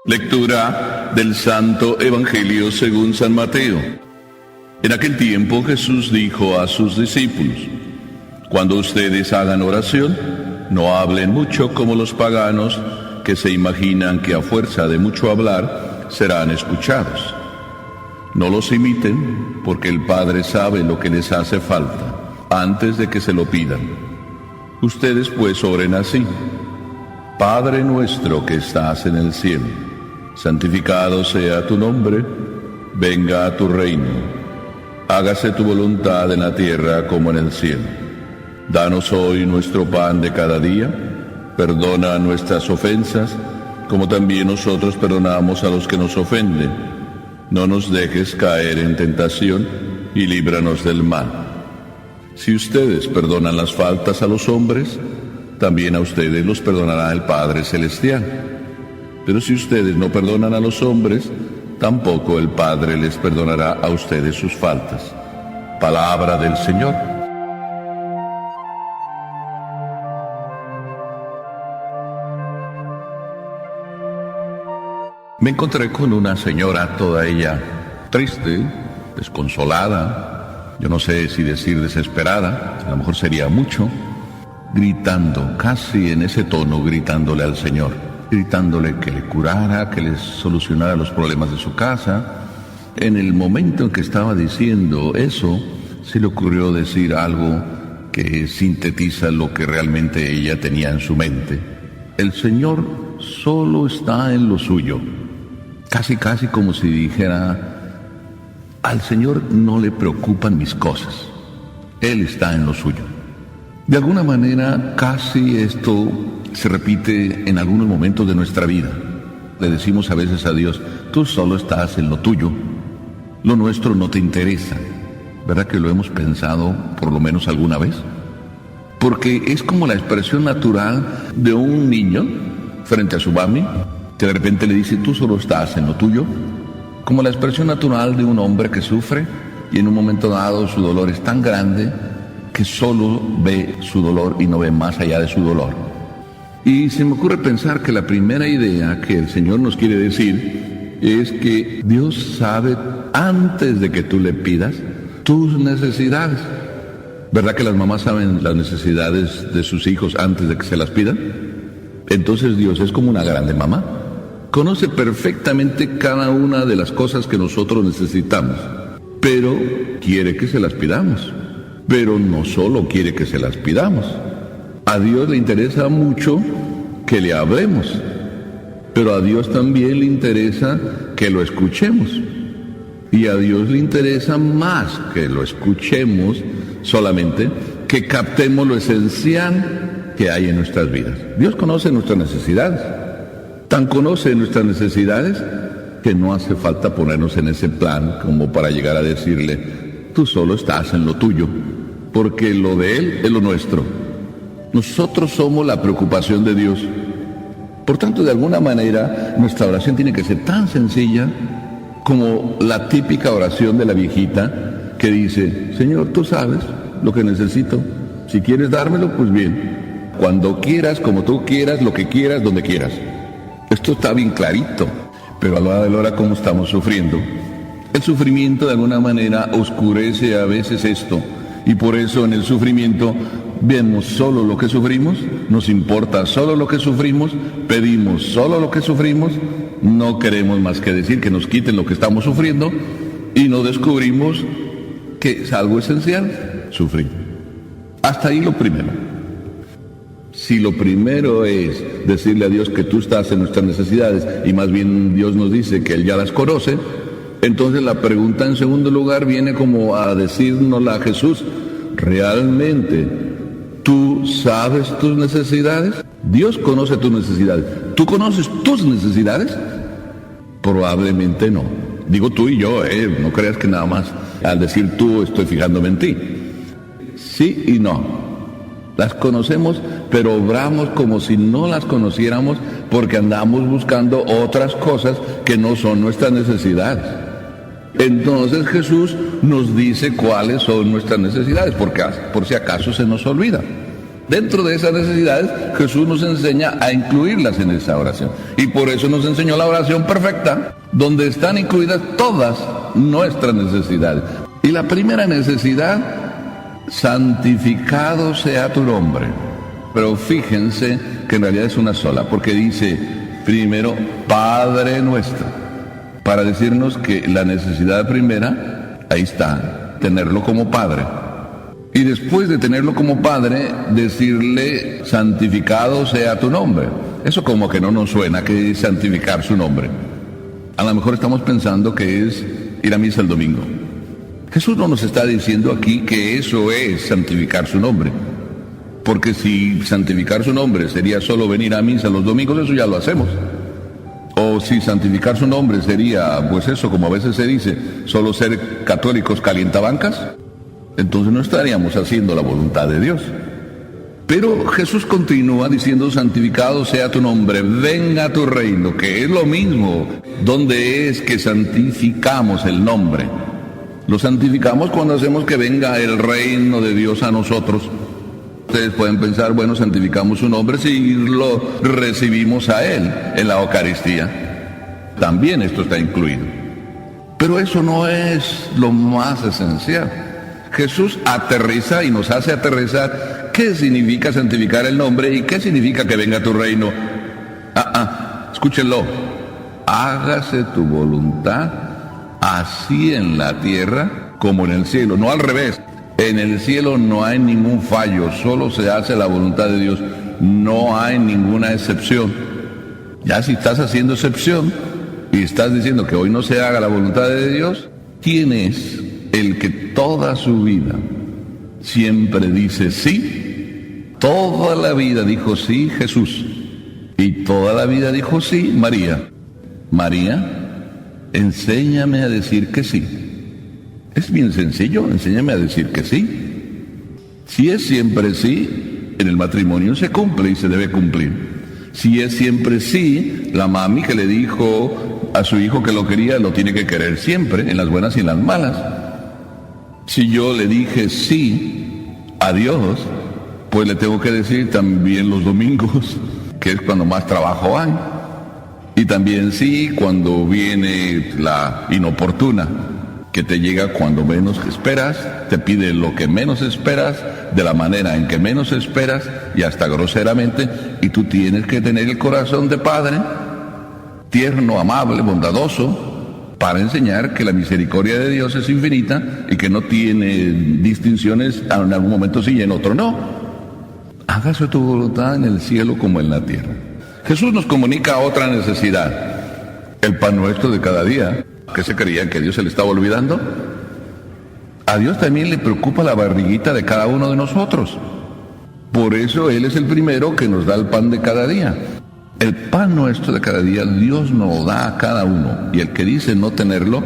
Lectura del Santo Evangelio según San Mateo. En aquel tiempo Jesús dijo a sus discípulos: cuando ustedes hagan oración, no hablen mucho como los paganos, que se imaginan que a fuerza de mucho hablar serán escuchados. No los imiten, porque el Padre sabe lo que les hace falta, antes de que se lo pidan. Ustedes pues oren así: Padre nuestro que estás en el cielo, santificado sea tu nombre, venga a tu reino, hágase tu voluntad en la tierra como en el cielo. Danos hoy nuestro pan de cada día, perdona nuestras ofensas, como también nosotros perdonamos a los que nos ofenden. No nos dejes caer en tentación y líbranos del mal. Si ustedes perdonan las faltas a los hombres, también a ustedes los perdonará el Padre Celestial. Pero si ustedes no perdonan a los hombres, tampoco el Padre les perdonará a ustedes sus faltas. Palabra del Señor. Me encontré con una señora, toda ella triste, desconsolada, yo no sé si decir desesperada, a lo mejor sería mucho, gritando, casi en ese tono, gritándole al Señor, gritándole que le curara, que le solucionara los problemas de su casa. En el momento en que estaba diciendo eso, se le ocurrió decir algo que sintetiza lo que realmente ella tenía en su mente. El Señor solo está en lo suyo. Casi como si dijera: al Señor no le preocupan mis cosas, Él está en lo suyo. De alguna manera, casi esto se repite en algunos momentos de nuestra vida. Le decimos a veces a Dios: tú solo estás en lo tuyo, lo nuestro no te interesa. ¿Verdad que lo hemos pensado por lo menos alguna vez? Porque es como la expresión natural de un niño frente a su mami, que de repente le dice: tú solo estás en lo tuyo. Como la expresión natural de un hombre que sufre y en un momento dado su dolor es tan grande que solo ve su dolor y no ve más allá de su dolor. Y se me ocurre pensar que la primera idea que el Señor nos quiere decir es que Dios sabe, antes de que tú le pidas, tus necesidades. ¿Verdad que las mamás saben las necesidades de sus hijos antes de que se las pidan? Entonces Dios es como una grande mamá. Conoce perfectamente cada una de las cosas que nosotros necesitamos, pero quiere que se las pidamos. Pero no solo quiere que se las pidamos. A Dios le interesa mucho que le hablemos, pero a Dios también le interesa que lo escuchemos. Y a Dios le interesa más que lo escuchemos solamente, que captemos lo esencial que hay en nuestras vidas. Dios conoce nuestras necesidades. Tan conoce nuestras necesidades que no hace falta ponernos en ese plan como para llegar a decirle: tú solo estás en lo tuyo, porque lo de Él es lo nuestro. Nosotros somos la preocupación de Dios. Por tanto, de alguna manera, nuestra oración tiene que ser tan sencilla como la típica oración de la viejita que dice: Señor, tú sabes lo que necesito. Si quieres dármelo, pues bien. Cuando quieras, como tú quieras, lo que quieras, donde quieras. Esto está bien clarito, pero a la hora de la hora, ¿cómo estamos sufriendo? El sufrimiento de alguna manera oscurece a veces esto, y por eso en el sufrimiento vemos solo lo que sufrimos, nos importa solo lo que sufrimos, pedimos solo lo que sufrimos, no queremos más que decir que nos quiten lo que estamos sufriendo, y no descubrimos que es algo esencial, sufrir. Hasta ahí lo primero. Si lo primero es decirle a Dios que tú estás en nuestras necesidades, y más bien Dios nos dice que Él ya las conoce, entonces la pregunta en segundo lugar viene como a decírnosla a Jesús: ¿realmente tú sabes tus necesidades? Dios conoce tus necesidades. ¿Tú conoces tus necesidades? Probablemente no. Digo tú y yo, no creas que nada más al decir tú estoy fijándome en ti. Sí y no. Las conocemos, pero obramos como si no las conociéramos, porque andamos buscando otras cosas que no son nuestras necesidades. Entonces Jesús nos dice cuáles son nuestras necesidades, porque por si acaso se nos olvida. Dentro de esas necesidades, Jesús nos enseña a incluirlas en esa oración. Y por eso nos enseñó la oración perfecta, donde están incluidas todas nuestras necesidades. Y la primera necesidad, santificado sea tu nombre. Pero fíjense que en realidad es una sola, porque dice primero, Padre nuestro, para decirnos que la necesidad primera, ahí está, tenerlo como Padre. Y después de tenerlo como Padre, decirle, santificado sea tu nombre. Eso como que no nos suena, que es santificar su nombre. A lo mejor estamos pensando que es ir a misa el domingo. Jesús no nos está diciendo aquí que eso es santificar su nombre. Porque si santificar su nombre sería solo venir a misa los domingos, eso ya lo hacemos. O si santificar su nombre sería, pues eso, como a veces se dice, solo ser católicos calientabancas, entonces no estaríamos haciendo la voluntad de Dios. Pero Jesús continúa diciendo, santificado sea tu nombre, venga tu reino, que es lo mismo. ¿Dónde es que santificamos el nombre? Lo santificamos cuando hacemos que venga el reino de Dios a nosotros. Ustedes pueden pensar, bueno, santificamos su nombre si lo recibimos a Él en la Eucaristía. También esto está incluido. Pero eso no es lo más esencial. Jesús aterriza y nos hace aterrizar qué significa santificar el nombre y qué significa que venga tu reino. Escúchenlo. Hágase tu voluntad así en la tierra como en el cielo, no al revés. En el cielo no hay ningún fallo, solo se hace la voluntad de Dios, no hay ninguna excepción. Ya si estás haciendo excepción y estás diciendo que hoy no se haga la voluntad de Dios, ¿quién es el que toda su vida siempre dice sí? Toda la vida dijo sí Jesús, y toda la vida dijo sí María. María, enséñame a decir que sí. Es bien sencillo, enséñame a decir que sí. Si es siempre sí, en el matrimonio se cumple y se debe cumplir. Si es siempre sí, la mami que le dijo a su hijo que lo quería, lo tiene que querer siempre, en las buenas y en las malas. Si yo le dije sí a Dios, pues le tengo que decir también los domingos, que es cuando más trabajo hay. Y también sí cuando viene la inoportuna, que te llega cuando menos esperas, te pide lo que menos esperas, de la manera en que menos esperas y hasta groseramente, y tú tienes que tener el corazón de padre, tierno, amable, bondadoso, para enseñar que la misericordia de Dios es infinita y que no tiene distinciones, en algún momento sí y en otro no. Hágase tu voluntad en el cielo como en la tierra. Jesús nos comunica otra necesidad, el pan nuestro de cada día. ¿Qué se creían? ¿Que Dios se le estaba olvidando? A Dios también le preocupa la barriguita de cada uno de nosotros. Por eso Él es el primero que nos da el pan de cada día. El pan nuestro de cada día Dios nos da a cada uno. Y el que dice no tenerlo,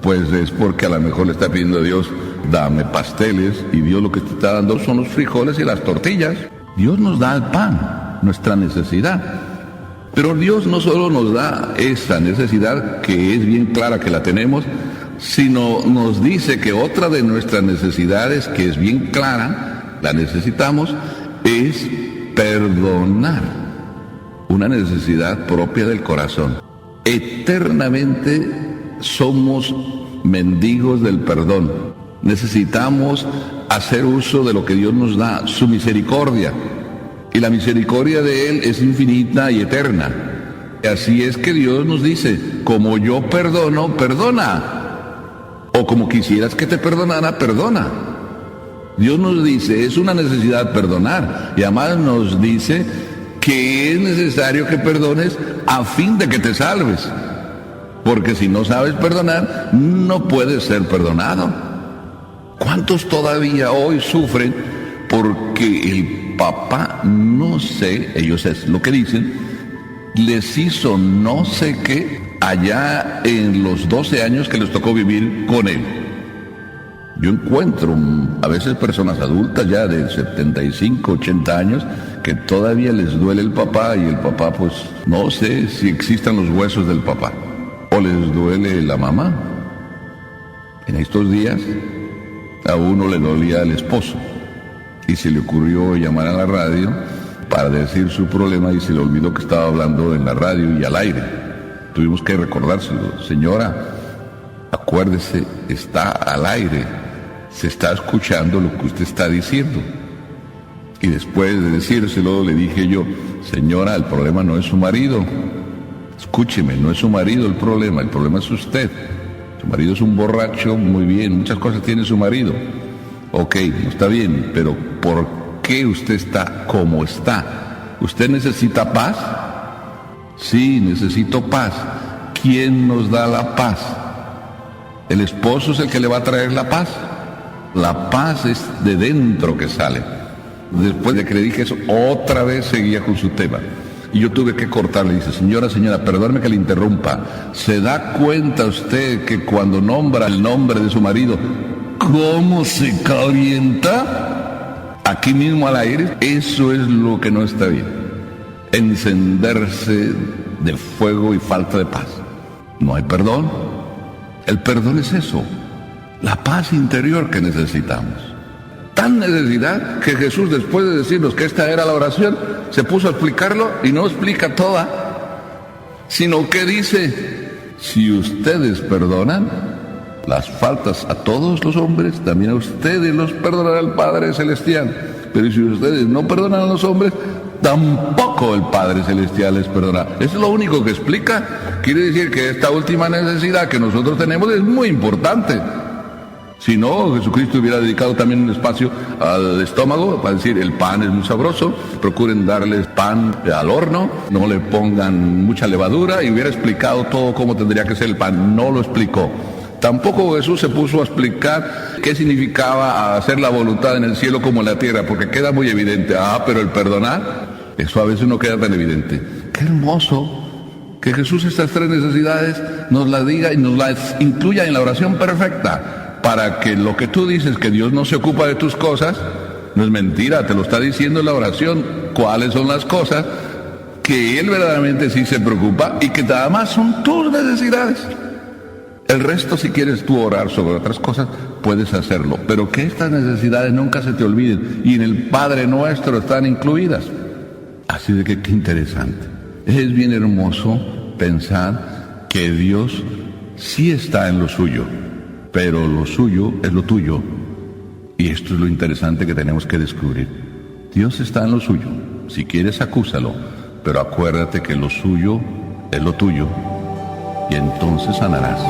pues es porque a lo mejor le está pidiendo a Dios, dame pasteles, y Dios lo que te está dando son los frijoles y las tortillas. Dios nos da el pan, nuestra necesidad. Pero Dios no solo nos da esa necesidad, que es bien clara que la tenemos, sino nos dice que otra de nuestras necesidades, que es bien clara, la necesitamos, es perdonar. Una necesidad propia del corazón. Eternamente somos mendigos del perdón. Necesitamos hacer uso de lo que Dios nos da, su misericordia. Y la misericordia de Él es infinita y eterna. Y así es que Dios nos dice, como yo perdono, perdona. O como quisieras que te perdonara, perdona. Dios nos dice, es una necesidad perdonar. Y además nos dice que es necesario que perdones a fin de que te salves. Porque si no sabes perdonar, no puedes ser perdonado. ¿Cuántos todavía hoy sufren porque el papá, no sé, ellos es lo que dicen, les hizo no sé qué allá en los 12 años que les tocó vivir con él? Yo encuentro a veces personas adultas ya de 75, 80 años que todavía les duele el papá, y el papá, pues no sé si existan los huesos del papá, o les duele la mamá. En estos días a uno le dolía el esposo y se le ocurrió llamar a la radio para decir su problema y se le olvidó que estaba hablando en la radio y al aire. Tuvimos que recordárselo. Señora, acuérdese, está al aire, se está escuchando lo que usted está diciendo. Y después de decírselo le dije yo, señora, el problema no es su marido. Escúcheme, no es su marido el problema es usted. Su marido es un borracho, muy bien, muchas cosas tiene su marido. Ok, no está bien, pero ¿por qué usted está como está? ¿Usted necesita paz? Sí, necesito paz. ¿Quién nos da la paz? ¿El esposo es el que le va a traer la paz? La paz es de dentro que sale. Después de que le dije eso, otra vez seguía con su tema. Y yo tuve que cortarle. Dice, señora, perdóneme que le interrumpa. ¿Se da cuenta usted que cuando nombra el nombre de su marido, cómo se calienta? Aquí mismo al aire. Eso es lo que no está bien. Encenderse de fuego y falta de paz. No hay perdón. El perdón es eso. La paz interior que necesitamos. Tan necesidad que Jesús, después de decirnos que esta era la oración, se puso a explicarlo y no explica toda, sino que dice, si ustedes perdonan las faltas a todos los hombres, también a ustedes los perdonará el Padre Celestial. Pero si ustedes no perdonan a los hombres, tampoco el Padre Celestial les perdonará. Eso es lo único que explica. Quiere decir que esta última necesidad que nosotros tenemos es muy importante. Si no, Jesucristo hubiera dedicado también un espacio al estómago para decir, el pan es muy sabroso, procuren darles pan al horno, no le pongan mucha levadura, y hubiera explicado todo cómo tendría que ser el pan. No lo explicó. Tampoco Jesús se puso a explicar qué significaba hacer la voluntad en el cielo como en la tierra, porque queda muy evidente. Pero el perdonar, eso a veces no queda tan evidente. Qué hermoso que Jesús estas tres necesidades nos las diga y nos las incluya en la oración perfecta, para que lo que tú dices, que Dios no se ocupa de tus cosas, no es mentira, te lo está diciendo en la oración, cuáles son las cosas que Él verdaderamente sí se preocupa y que nada más son tus necesidades. El resto, si quieres tú orar sobre otras cosas, puedes hacerlo, pero que estas necesidades nunca se te olviden, y en el Padre Nuestro están incluidas. Así de que qué interesante. Es bien hermoso pensar que Dios sí está en lo suyo, pero lo suyo es lo tuyo. Y esto es lo interesante que tenemos que descubrir. Dios está en lo suyo. Si quieres, acúsalo, pero acuérdate que lo suyo es lo tuyo, y entonces sanarás.